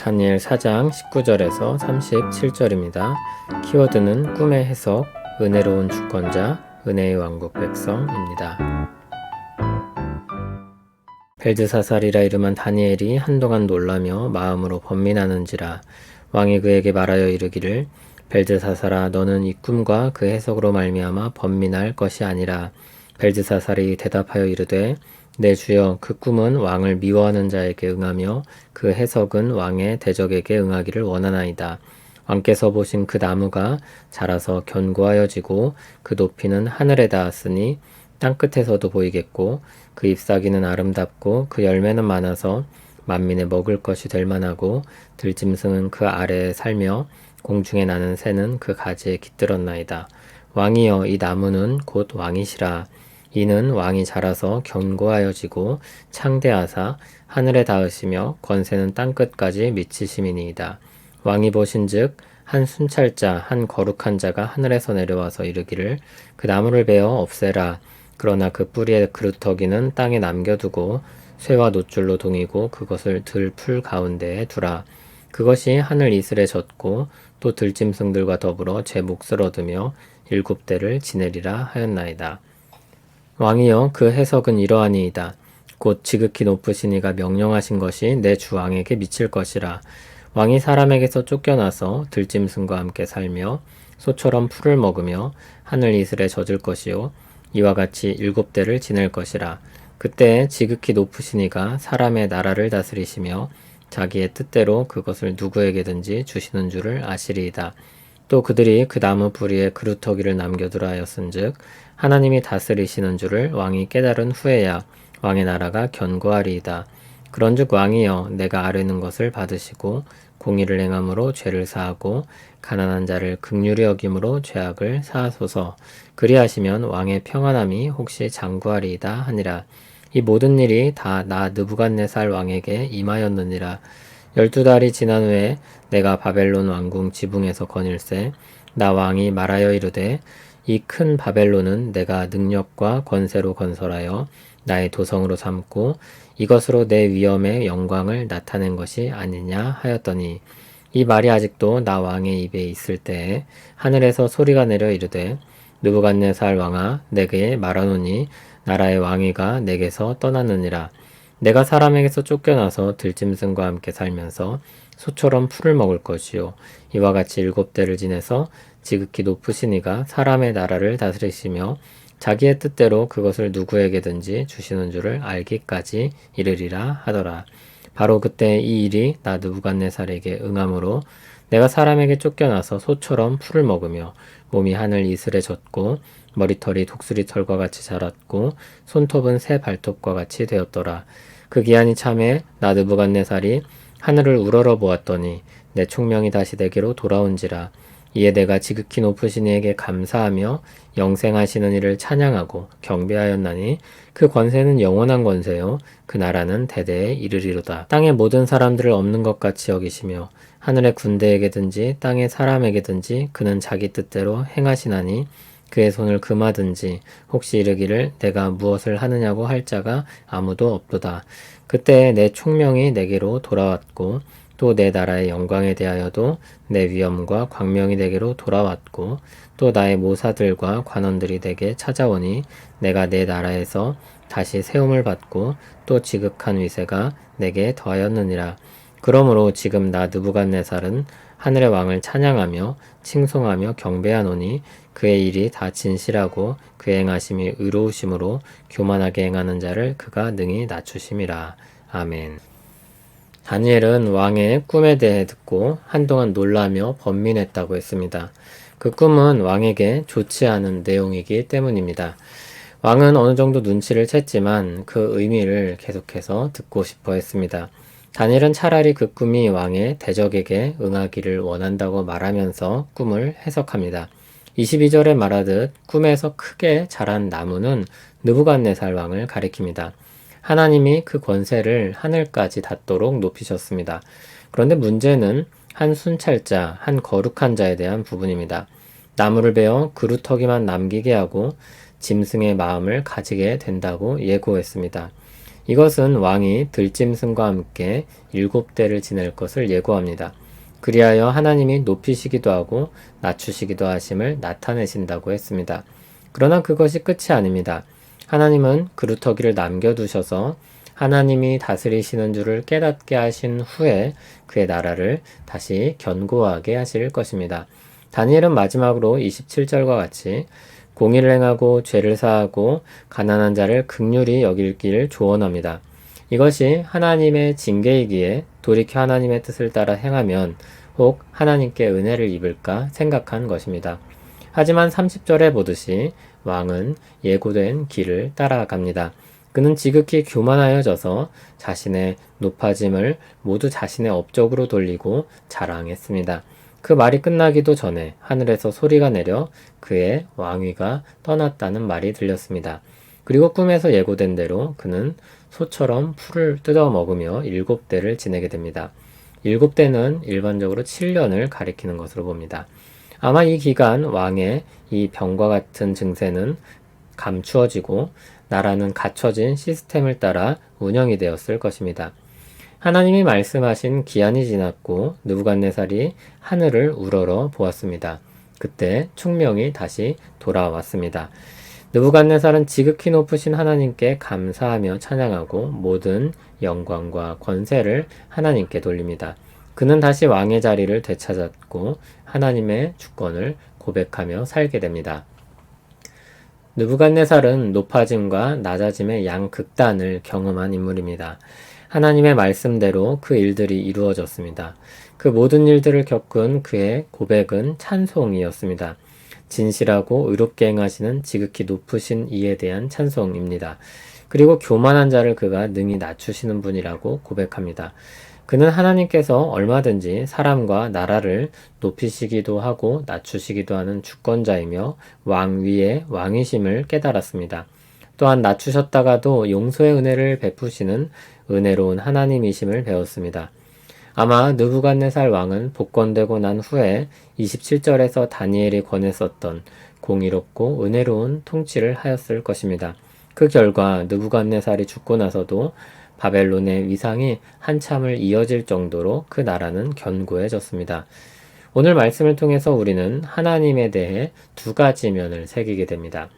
다니엘 4장 19절에서 37절입니다. 키워드는 꿈의 해석, 은혜로운 주권자, 은혜의 왕국 백성입니다. 벨드사살이라 이름한 다니엘이 한동안 놀라며 마음으로 번민하는지라 왕이 그에게 말하여 이르기를 벨드사살아 너는 이 꿈과 그 해석으로 말미암아 번민할 것이 아니라 벨드사살이 대답하여 이르되 내 주여 그 꿈은 왕을 미워하는 자에게 응하며 그 해석은 왕의 대적에게 응하기를 원하나이다. 왕께서 보신 그 나무가 자라서 견고하여지고 그 높이는 하늘에 닿았으니 땅끝에서도 보이겠고 그 잎사귀는 아름답고 그 열매는 많아서 만민의 먹을 것이 될 만하고 들짐승은 그 아래에 살며 공중에 나는 새는 그 가지에 깃들었나이다. 왕이여 이 나무는 곧 왕이시라. 이는 왕이 자라서 견고하여지고 창대하사 하늘에 닿으시며 권세는 땅끝까지 미치심이니이다. 왕이 보신즉 한 순찰자 한 거룩한 자가 하늘에서 내려와서 이르기를 그 나무를 베어 없애라. 그러나 그 뿌리의 그루터기는 땅에 남겨두고 쇠와 노줄로 동이고 그것을 들풀 가운데에 두라. 그것이 하늘 이슬에 젖고 또 들짐승들과 더불어 제 몫을 얻으며 7대를 지내리라 하였나이다. 왕이여 그 해석은 이러하니이다. 곧 지극히 높으신 이가 명령하신 것이 내 주 왕에게 미칠 것이라. 왕이 사람에게서 쫓겨나서 들짐승과 함께 살며 소처럼 풀을 먹으며 하늘 이슬에 젖을 것이요 이와 같이 7대를 지낼 것이라. 그때 지극히 높으신 이가 사람의 나라를 다스리시며 자기의 뜻대로 그것을 누구에게든지 주시는 줄을 아시리이다. 또 그들이 그 나무 뿌리에 그루터기를 남겨두라 하였은즉 하나님이 다스리시는 줄을 왕이 깨달은 후에야 왕의 나라가 견고하리이다. 그런즉 왕이여 내가 아뢰는 것을 받으시고 공의를 행함으로 죄를 사하고 가난한 자를 긍휼히 여김으로 죄악을 사하소서. 그리하시면 왕의 평안함이 혹시 장구하리이다 하니라. 이 모든 일이 다 나 느부갓네살 왕에게 임하였느니라. 12달이 지난 후에 내가 바벨론 왕궁 지붕에서 거닐세 나 왕이 말하여 이르되 이 큰 바벨론은 내가 능력과 권세로 건설하여 나의 도성으로 삼고 이것으로 내 위엄의 영광을 나타낸 것이 아니냐 하였더니 이 말이 아직도 나 왕의 입에 있을 때에 하늘에서 소리가 내려 이르되 느부갓네살 왕아 내게 말하노니 나라의 왕위가 내게서 떠났느니라. 내가 사람에게서 쫓겨나서 들짐승과 함께 살면서 소처럼 풀을 먹을 것이요 이와 같이 7대를 지내서 지극히 높으신 이가 사람의 나라를 다스리시며 자기의 뜻대로 그것을 누구에게든지 주시는 줄을 알기까지 이르리라 하더라. 바로 그때 이 일이 나 느부갓네살에게 응함으로 내가 사람에게 쫓겨나서 소처럼 풀을 먹으며 몸이 하늘 이슬에 젖고 머리털이 독수리털과 같이 자랐고 손톱은 새 발톱과 같이 되었더라. 그 기한이 참에 나 느부갓네살이 하늘을 우러러 보았더니 내 총명이 다시 내게로 돌아온지라. 이에 내가 지극히 높으신 이에게 감사하며 영생하시는 이를 찬양하고 경배하였나니 그 권세는 영원한 권세요 그 나라는 대대에 이르리로다. 땅의 모든 사람들을 없는 것 같이 여기시며 하늘의 군대에게든지 땅의 사람에게든지 그는 자기 뜻대로 행하시나니 그의 손을 금하든지 혹시 이르기를 내가 무엇을 하느냐고 할 자가 아무도 없도다. 그때 내 총명이 내게로 돌아왔고 또 내 나라의 영광에 대하여도 내 위엄과 광명이 내게로 돌아왔고 또 나의 모사들과 관원들이 내게 찾아오니 내가 내 나라에서 다시 세움을 받고 또 지극한 위세가 내게 더하였느니라. 그러므로 지금 나 느부갓네살은 하늘의 왕을 찬양하며 칭송하며 경배하노니 그의 일이 다 진실하고 그의 행하심이 의로우심으로 교만하게 행하는 자를 그가 능히 낮추심이라. 아멘. 다니엘은 왕의 꿈에 대해 듣고 한동안 놀라며 번민했다고 했습니다. 그 꿈은 왕에게 좋지 않은 내용이기 때문입니다. 왕은 어느 정도 눈치를 챘지만 그 의미를 계속해서 듣고 싶어 했습니다. 다니엘은 차라리 그 꿈이 왕의 대적에게 응하기를 원한다고 말하면서 꿈을 해석합니다. 22절에 말하듯 꿈에서 크게 자란 나무는 느부갓네살 왕을 가리킵니다. 하나님이 그 권세를 하늘까지 닿도록 높이셨습니다. 그런데 문제는 한 순찰자, 한 거룩한 자에 대한 부분입니다. 나무를 베어 그루터기만 남기게 하고 짐승의 마음을 가지게 된다고 예고했습니다. 이것은 왕이 들짐승과 함께 7대를 지낼 것을 예고합니다. 그리하여 하나님이 높이시기도 하고 낮추시기도 하심을 나타내신다고 했습니다. 그러나 그것이 끝이 아닙니다. 하나님은 그루터기를 남겨두셔서 하나님이 다스리시는 줄을 깨닫게 하신 후에 그의 나라를 다시 견고하게 하실 것입니다. 다니엘은 마지막으로 27절과 같이 공의를 행하고 죄를 사하고 가난한 자를 긍휼히 여길 길 조언합니다. 이것이 하나님의 징계이기에 돌이켜 하나님의 뜻을 따라 행하면 혹 하나님께 은혜를 입을까 생각한 것입니다. 하지만 30절에 보듯이 왕은 예고된 길을 따라갑니다. 그는 지극히 교만하여져서 자신의 높아짐을 모두 자신의 업적으로 돌리고 자랑했습니다. 그 말이 끝나기도 전에 하늘에서 소리가 내려 그의 왕위가 떠났다는 말이 들렸습니다. 그리고 꿈에서 예고된 대로 그는 소처럼 풀을 뜯어 먹으며 7대를 지내게 됩니다. 7대는 일반적으로 7년을 가리키는 것으로 봅니다. 아마 이 기간 왕의 이 병과 같은 증세는 감추어지고 나라는 갖춰진 시스템을 따라 운영이 되었을 것입니다. 하나님이 말씀하신 기한이 지났고 느부갓네살이 하늘을 우러러 보았습니다. 그때 총명이 다시 돌아왔습니다. 느부갓네살은 지극히 높으신 하나님께 감사하며 찬양하고 모든 영광과 권세를 하나님께 돌립니다. 그는 다시 왕의 자리를 되찾았고 하나님의 주권을 고백하며 살게 됩니다. 느부갓네살은 높아짐과 낮아짐의 양극단을 경험한 인물입니다. 하나님의 말씀대로 그 일들이 이루어졌습니다. 그 모든 일들을 겪은 그의 고백은 찬송이었습니다. 진실하고 의롭게 행하시는 지극히 높으신 이에 대한 찬송입니다. 그리고 교만한 자를 그가 능히 낮추시는 분이라고 고백합니다. 그는 하나님께서 얼마든지 사람과 나라를 높이시기도 하고 낮추시기도 하는 주권자이며 왕 위에 왕이심을 깨달았습니다. 또한 낮추셨다가도 용서의 은혜를 베푸시는 은혜로운 하나님이심을 배웠습니다. 아마 느부갓네살 왕은 복권되고 난 후에 27절에서 다니엘이 권했었던 공의롭고 은혜로운 통치를 하였을 것입니다. 그 결과 느부갓네살이 죽고 나서도 바벨론의 위상이 한참을 이어질 정도로 그 나라는 견고해졌습니다. 오늘 말씀을 통해서 우리는 하나님에 대해 2가지 면을 새기게 됩니다.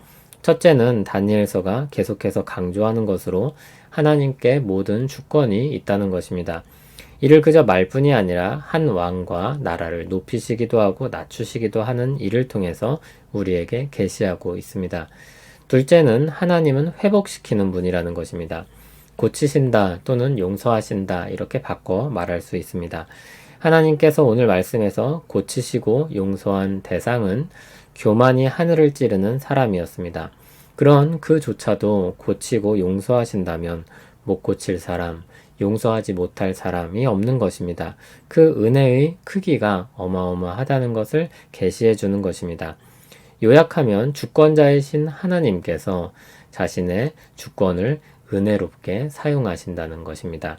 첫째는 다니엘서가 계속해서 강조하는 것으로 하나님께 모든 주권이 있다는 것입니다. 이를 그저 말뿐이 아니라 한 왕과 나라를 높이시기도 하고 낮추시기도 하는 일을 통해서 우리에게 계시하고 있습니다. 둘째는 하나님은 회복시키는 분이라는 것입니다. 고치신다 또는 용서하신다 이렇게 바꿔 말할 수 있습니다. 하나님께서 오늘 말씀에서 고치시고 용서한 대상은 교만이 하늘을 찌르는 사람이었습니다. 그런 그조차도 고치고 용서하신다면 못 고칠 사람, 용서하지 못할 사람이 없는 것입니다. 그 은혜의 크기가 어마어마하다는 것을 계시해 주는 것입니다. 요약하면 주권자이신 하나님께서 자신의 주권을 은혜롭게 사용하신다는 것입니다.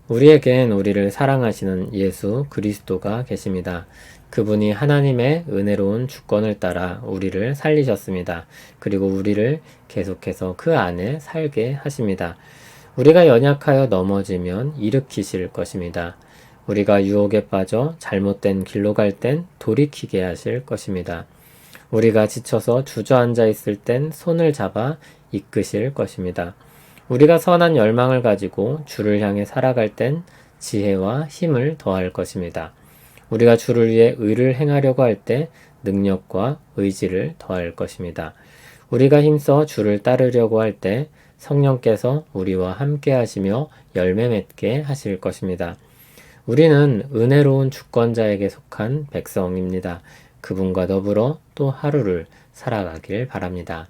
우리에겐 우리를 사랑하시는 예수 그리스도가 계십니다. 그분이 하나님의 은혜로운 주권을 따라 우리를 살리셨습니다. 그리고 우리를 계속해서 그 안에 살게 하십니다. 우리가 연약하여 넘어지면 일으키실 것입니다. 우리가 유혹에 빠져 잘못된 길로 갈 땐 돌이키게 하실 것입니다. 우리가 지쳐서 주저앉아 있을 땐 손을 잡아 이끄실 것입니다. 우리가 선한 열망을 가지고 주를 향해 살아갈 땐 지혜와 힘을 더할 것입니다. 우리가 주를 위해 의를 행하려고 할 때 능력과 의지를 더할 것입니다. 우리가 힘써 주를 따르려고 할 때 성령께서 우리와 함께 하시며 열매 맺게 하실 것입니다. 우리는 은혜로운 주권자에게 속한 백성입니다. 그분과 더불어 또 하루를 살아가길 바랍니다.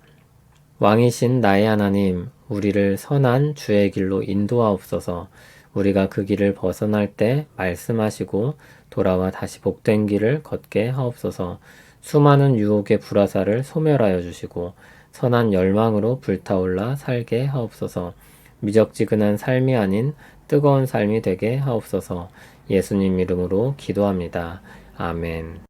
왕이신 나의 하나님, 우리를 선한 주의 길로 인도하옵소서. 우리가 그 길을 벗어날 때 말씀하시고 돌아와 다시 복된 길을 걷게 하옵소서. 수많은 유혹의 불화살을 소멸하여 주시고 선한 열망으로 불타올라 살게 하옵소서. 미적지근한 삶이 아닌 뜨거운 삶이 되게 하옵소서. 예수님 이름으로 기도합니다. 아멘.